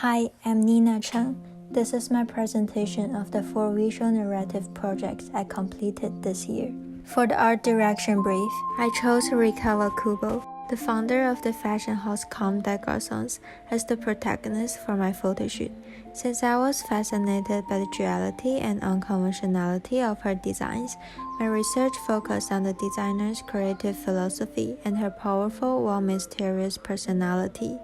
Hi, I'm Nina Cheng. This is my presentation of the 4 visual narrative projects I completed this year. For the art direction brief, I chose Rikawa Kubo, the founder of the fashion house Comme des Garçons, as the protagonist for my photoshoot, since I was fascinated by the duality and unconventionality of her designs. My research focused on the designer's creative philosophy and her powerful while mysterious personality.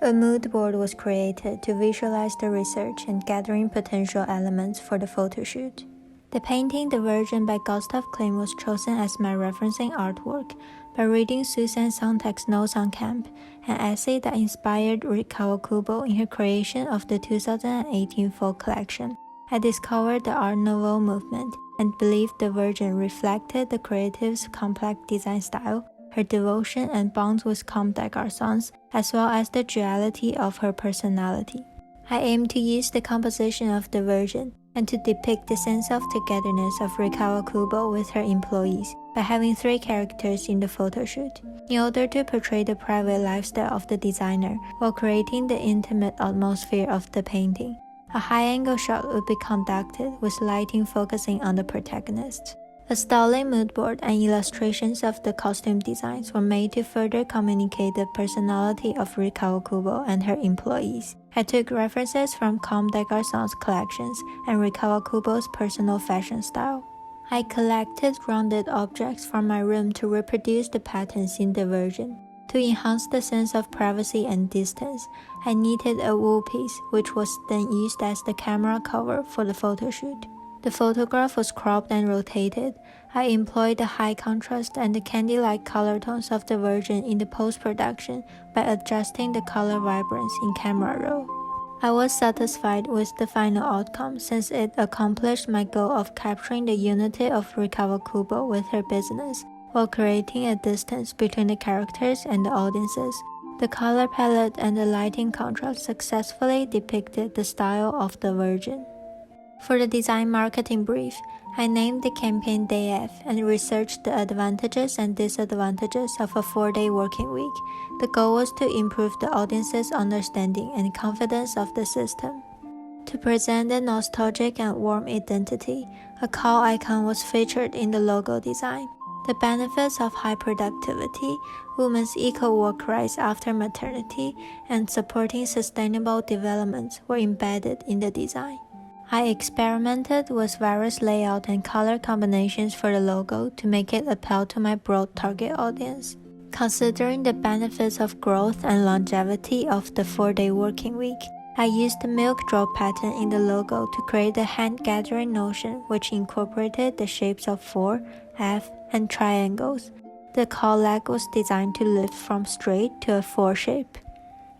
A mood board was created to visualize the research and gathering potential elements for the photoshoot. The painting The Virgin by Gustav Klimt was chosen as my referencing artwork by reading Susan Sontag's Notes on Camp, an essay that inspired Rikawa Kubo in her creation of the 2018 fall collection. I discovered the Art Nouveau movement and believed The Virgin reflected the creative's complex design style, her devotion and bond with Comme des Garçons, as well as the duality of her personality. I aim to use the composition of The Virgin and to depict the sense of togetherness of Rikawa Kubo with her employees by having 3 characters in the photoshoot, in order to portray the private lifestyle of the designer while creating the intimate atmosphere of the painting. A high-angle shot would be conducted with lighting focusing on the protagonist. A styling mood board and illustrations of the costume designs were made to further communicate the personality of Rikawa Kubo and her employees. I took references from Comme des Garçons collections and Rikawa Kubo's personal fashion style. I collected rounded objects from my room to reproduce the patterns in The Virgin. To enhance the sense of privacy and distance, I knitted a wool piece, which was then used as the camera cover for the photoshoot. The photograph was cropped and rotated. I employed the high contrast and the candy-like color tones of The Virgin in the post-production by adjusting the color vibrance in camera roll. I was satisfied with the final outcome since it accomplished my goal of capturing the unity of Rikawa Kubo with her business, while creating a distance between the characters and the audiences. The color palette and the lighting contrast successfully depicted the style of The Virgin. For the design marketing brief, I named the campaign Day F and researched the advantages and disadvantages of a 4-day working week. The goal was to improve the audience's understanding and confidence of the system. To present a nostalgic and warm identity, a cow icon was featured in the logo design. The benefits of high productivity, women's equal work rights after maternity, and supporting sustainable development were embedded in the design. I experimented with various layout and color combinations for the logo to make it appeal to my broad target audience. Considering the benefits of growth and longevity of the 4-day working week, I used the milk drop pattern in the logo to create a hand-gathering notion which incorporated the shapes of 4, F, and triangles. The cow leg was designed to lift from straight to a 4 shape.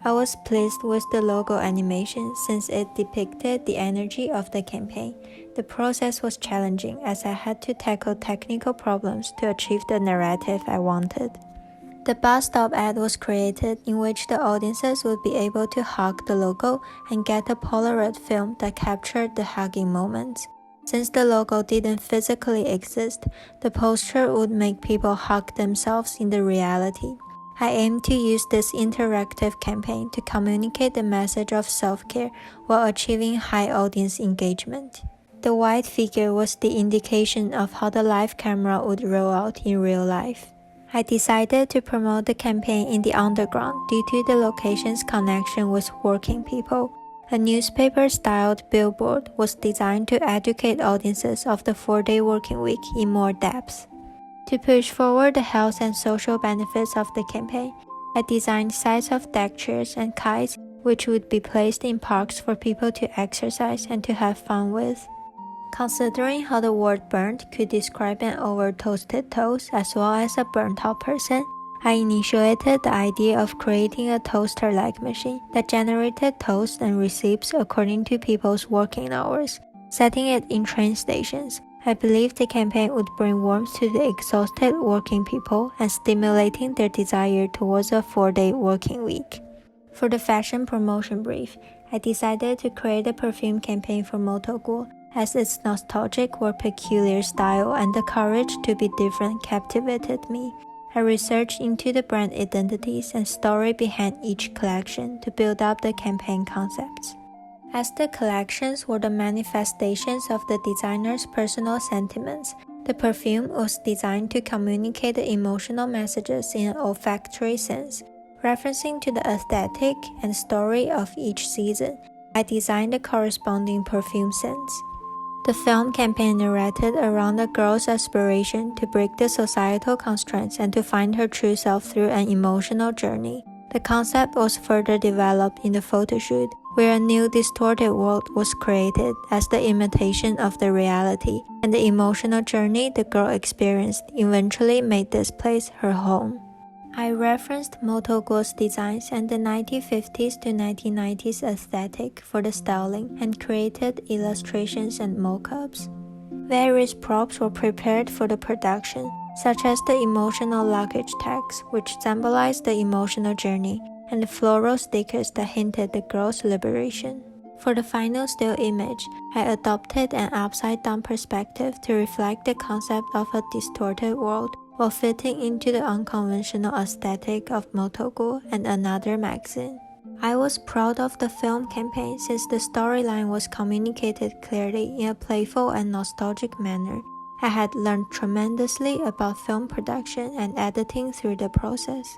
I was pleased with the logo animation since it depicted the energy of the campaign. The process was challenging as I had to tackle technical problems to achieve the narrative I wanted. The bus stop ad was created in which the audiences would be able to hug the logo and get a Polaroid film that captured the hugging moments. Since the logo didn't physically exist, the poster would make people hug themselves in the reality. I aim to use this interactive campaign to communicate the message of self-care while achieving high audience engagement. The white figure was the indication of how the live camera would roll out in real life. I decided to promote the campaign in the underground due to the location's connection with working people. A newspaper-styled billboard was designed to educate audiences of the 4-day working week in more depth. To push forward the health and social benefits of the campaign, I designed sets of deck chairs and kites which would be placed in parks for people to exercise and to have fun with. Considering how the word burnt could describe an over-toasted toast as well as a burnt-out person, I initiated the idea of creating a toaster-like machine that generated toast and receipts according to people's working hours, setting it in train stations. I believe the campaign would bring warmth to the exhausted working people and stimulating their desire towards a 4-day working week. For the fashion promotion brief, I decided to create a perfume campaign for Motoguo as its nostalgic or peculiar style and the courage to be different captivated me. I researched into the brand identities and story behind each collection to build up the campaign concepts. As the collections were the manifestations of the designer's personal sentiments, the perfume was designed to communicate the emotional messages in an olfactory sense. Referencing to the aesthetic and story of each season, I designed the corresponding perfume scents. The film campaign narrated around a girl's aspiration to break the societal constraints and to find her true self through an emotional journey. The concept was further developed in the photo shoot, where a new distorted world was created as the imitation of the reality, and the emotional journey the girl experienced eventually made this place her home. I referenced Motogo's designs and the 1950s to 1990s aesthetic for the styling and created illustrations and mock-ups. Various props were prepared for the production, such as the emotional luggage tags, which symbolized the emotional journey, and the floral stickers that hinted the girl's liberation. For the final still image, I adopted an upside-down perspective to reflect the concept of a distorted world, while fitting into the unconventional aesthetic of Motogo and another magazine. I was proud of the film campaign since the storyline was communicated clearly in a playful and nostalgic manner. I had learned tremendously about film production and editing through the process.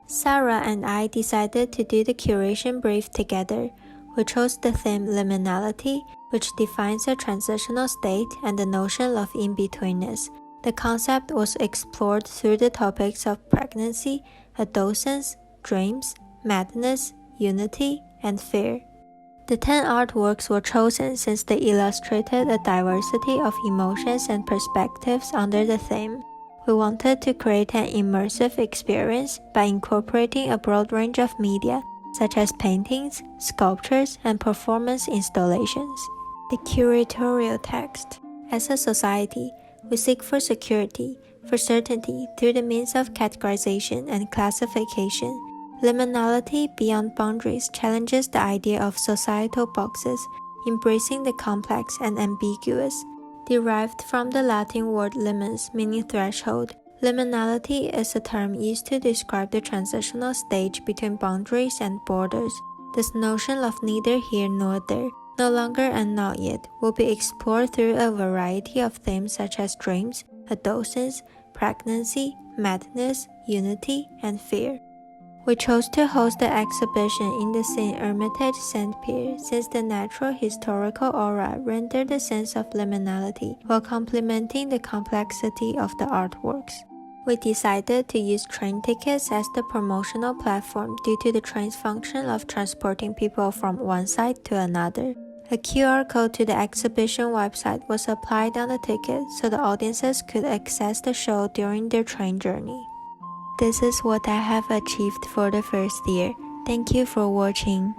Sarah and I decided to do the curation brief together. We chose the theme liminality, which defines a transitional state and the notion of in-betweenness. The concept was explored through the topics of pregnancy, adolescence, dreams, madness, unity, and fear. The 10 artworks were chosen since they illustrated a diversity of emotions and perspectives under the theme. We wanted to create an immersive experience by incorporating a broad range of media, such as paintings, sculptures, and performance installations. The curatorial text. As a society, we seek for security, for certainty through the means of categorization and classification. Liminality beyond boundaries challenges the idea of societal boxes, embracing the complex and ambiguous. Derived from the Latin word limens, meaning threshold, liminality is a term used to describe the transitional stage between boundaries and borders. This notion of neither here nor there, no longer and not yet, will be explored through a variety of themes such as dreams, adolescence, pregnancy, madness, unity, and fear. We chose to host the exhibition in the St. Hermitage Saint-Pierre since the natural historical aura rendered the sense of liminality while complementing the complexity of the artworks. We decided to use train tickets as the promotional platform due to the train's function of transporting people from one side to another. A QR code to the exhibition website was applied on the ticket so the audiences could access the show during their train journey. This is what I have achieved for the first year. Thank you for watching.